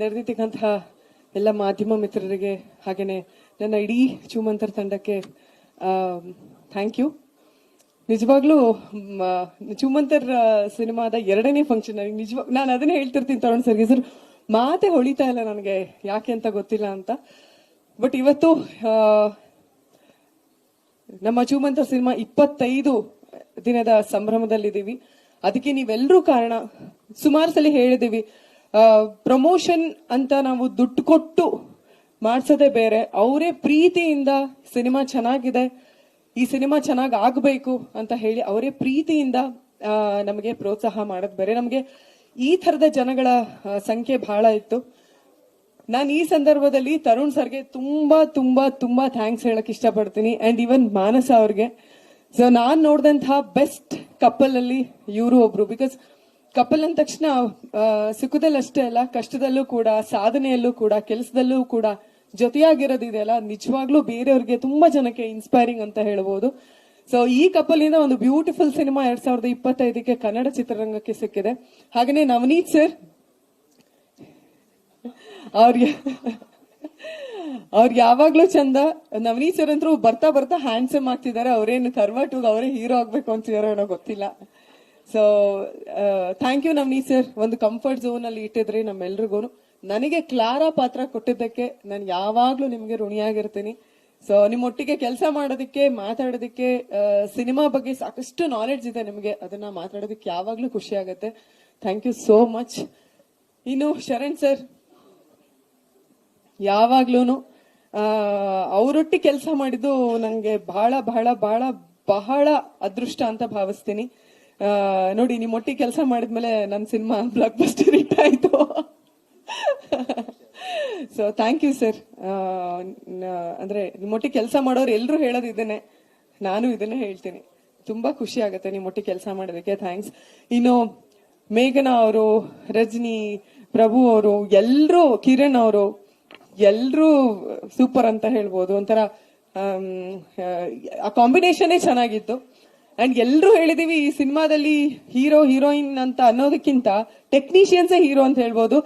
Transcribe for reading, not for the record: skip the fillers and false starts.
ನೆರೆದಿರ್ತಕ್ಕಂತಹ ಎಲ್ಲ ಮಾಧ್ಯಮ ಮಿತ್ರರಿಗೆ ಹಾಗೇನೆ ನನ್ನ ಇಡೀ ಚೂಮಂತರ ತಂಡಕ್ಕೆ ಥ್ಯಾಂಕ್ ಯು. ನಿಜವಾಗ್ಲೂ ಚೂಮಂತರ್ ಸಿನಿಮಾದ 2ನೇ ಫಂಕ್ಷನ್ ನಿಜವಾಗ ನಾನು ಅದನ್ನೇ ಹೇಳ್ತಿರ್ತೀನಿ ತರುಣ್ ಸರ್ಗೆ, ಸರ್ ಮಾತೆ ಹೊಳಿತಾ ಇಲ್ಲ ನನಗೆ ಯಾಕೆ ಅಂತ ಗೊತ್ತಿಲ್ಲ ಅಂತ. ಬಟ್ ಇವತ್ತು ನಮ್ಮ ಚೂಮಂತರ್ ಸಿನಿಮಾ 25 ದಿನದ ಸಂಭ್ರಮದಲ್ಲಿದ್ದೀವಿ. ಅದಕ್ಕೆ ನೀವೆಲ್ಲರೂ ಕಾರಣ. ಸುಮಾರು ಸಲ ಹೇಳಿದೀವಿ, ಪ್ರಮೋಷನ್ ಅಂತ ನಾವು ದುಡ್ಡು ಕೊಟ್ಟು ಮಾಡ್ಸೋದೇ ಬೇರೆ, ಅವರೇ ಪ್ರೀತಿಯಿಂದ ಸಿನಿಮಾ ಚೆನ್ನಾಗಿದೆ, ಈ ಸಿನಿಮಾ ಚೆನ್ನಾಗಿ ಆಗಬೇಕು ಅಂತ ಹೇಳಿ ಅವರೇ ಪ್ರೀತಿಯಿಂದ ನಮಗೆ ಪ್ರೋತ್ಸಾಹ ಮಾಡೋದು ಬೇರೆ. ನಮಗೆ ಈ ತರದ ಜನಗಳ ಸಂಖ್ಯೆ ಬಹಳ ಇತ್ತು. ನಾನು ಈ ಸಂದರ್ಭದಲ್ಲಿ ತರುಣ್ ಸರ್ಗೆ ತುಂಬಾ ತುಂಬಾ ತುಂಬಾ ಥ್ಯಾಂಕ್ಸ್ ಹೇಳಕ್ ಇಷ್ಟಪಡ್ತೀನಿ, ಅಂಡ್ ಈವನ್ ಮಾನಸ ಅವ್ರಿಗೆ. ಸೊ ನಾನ್ ನೋಡಿದಂತಹ ಬೆಸ್ಟ್ ಕಪಲ್ ಅಲ್ಲಿ ಇವರು ಒಬ್ರು. ಬಿಕಾಸ್ ಕಪಲ್ ಅಂದ ತಕ್ಷಣ ಸುಖದಲ್ಲಿ ಅಷ್ಟೇ ಅಲ್ಲ, ಕಷ್ಟದಲ್ಲೂ ಕೂಡ, ಸಾಧನೆಯಲ್ಲೂ ಕೂಡ, ಕೆಲಸದಲ್ಲೂ ಕೂಡ ಜೊತೆಯಾಗಿರೋದಿದೆಯಲ್ಲ, ನಿಜವಾಗ್ಲೂ ಬೇರೆಯವ್ರಿಗೆ ತುಂಬಾ ಜನಕ್ಕೆ ಇನ್ಸ್ಪೈರಿಂಗ್ ಅಂತ ಹೇಳ್ಬೋದು. ಸೊ ಈ ಕಪಲ್ ಇಂದ ಒಂದು ಬ್ಯೂಟಿಫುಲ್ ಸಿನಿಮಾ 2025ಕ್ಕೆ ಕನ್ನಡ ಚಿತ್ರರಂಗಕ್ಕೆ ಸಿಕ್ಕಿದೆ. ಹಾಗೇನೆ ನವನೀತ್ ಸರ್ ಅವ್ರಿಗೆ ಯಾವಾಗ್ಲೂ ಚಂದ. ನವನೀತ್ ಸರ್ ಅಂತೂ ಬರ್ತಾ ಬರ್ತಾ ಹ್ಯಾಂಡ್ಸಮ್ ಆಗ್ತಿದ್ದಾರೆ. ಅವ್ರೇನು ಕರ್ವಾಟುಗ್ ಅವರೇ ಹೀರೋ ಆಗ್ಬೇಕು ಅಂತಿದಾರೋ ಏನೋ ಗೊತ್ತಿಲ್ಲ. So thank you Navneet sir. ಒಂದು ಕಂಫರ್ಟ್ ಝೋನ್ ಅಲ್ಲಿ ಇಟ್ಟಿದ್ರಿ ನಮ್ಮೆಲ್ರಿಗೂ. ನನಗೆ ಕ್ಲಾರಾ ಪಾತ್ರ ಕೊಟ್ಟಿದ್ದಕ್ಕೆ ನಾನು ಯಾವಾಗ್ಲೂ ನಿಮ್ಗೆ ಋಣಿಯಾಗಿರ್ತೀನಿ. ಸೊ ನಿಮ್ಮೊಟ್ಟಿಗೆ ಕೆಲಸ ಮಾಡೋದಕ್ಕೆ, ಮಾತಾಡೋದಕ್ಕೆ, ಸಿನಿಮಾ ಬಗ್ಗೆ ಸಾಕಷ್ಟು ನಾಲೆಡ್ಜ್ ಇದೆ ನಿಮ್ಗೆ, ಅದನ್ನ ಮಾತಾಡೋದಕ್ಕೆ ಯಾವಾಗ್ಲೂ ಖುಷಿ ಆಗುತ್ತೆ. Thank you so much. ಇನ್ನು ಶರಣ್ ಸರ್ ಯಾವಾಗ್ಲೂನು ಅವರೊಟ್ಟಿಗೆ ಕೆಲಸ ಮಾಡಿದ್ದು ನಂಗೆ ಬಹಳ ಬಹಳ ಬಹಳ ಬಹಳ ಅದೃಷ್ಟ ಅಂತ ಭಾವಿಸ್ತೀನಿ. ನೋಡಿ, ನಿಮ್ಮೊಟ್ಟಿಗೆ ಕೆಲಸ ಮಾಡಿದ್ಮೇಲೆ ನನ್ನ ಸಿನಿಮಾ ಬ್ಲಾಕ್ ಬಸ್ಟರ್ ಹಿಟ್ ಆಯ್ತು. So thank you sir. ಅಂದ್ರೆ ನಿಮ್ಮೊಟ್ಟಿಗೆ ಕೆಲಸ ಮಾಡೋರು ಎಲ್ರು ಹೇಳೋದು ಇದನ್ನೇ, ನಾನು ಇದನ್ನೇ ಹೇಳ್ತೀನಿ. ತುಂಬಾ ಖುಷಿ ಆಗುತ್ತೆ ನಿಮ್ಮೊಟ್ಟಿಗೆ ಕೆಲಸ ಮಾಡೋದಕ್ಕೆ. ಥ್ಯಾಂಕ್ಸ್. ಇನ್ನು ಮೇಘನಾ ಅವರು, ರಜನಿ, ಪ್ರಭು ಅವರು, ಎಲ್ರು, ಕಿರಣ್ ಅವರು, ಎಲ್ರೂ ಸೂಪರ್ ಅಂತ ಹೇಳ್ಬೋದು. ಒಂಥರ ಆ ಕಾಂಬಿನೇಷನ್ನೇ ಚೆನ್ನಾಗಿತ್ತು. ಅಂಡ್ ಎಲ್ರು ಹೇಳಿದೀವಿ, ಈ ಸಿನಿಮಾದಲ್ಲಿ ಹೀರೋ ಹೀರೋಯಿನ್ ಅಂತ ಅನ್ನೋದಕ್ಕಿಂತ ಟೆಕ್ನಿಷಿಯನ್ಸೇ ಹೀರೋ ಅಂತ ಹೇಳ್ಬೋದು.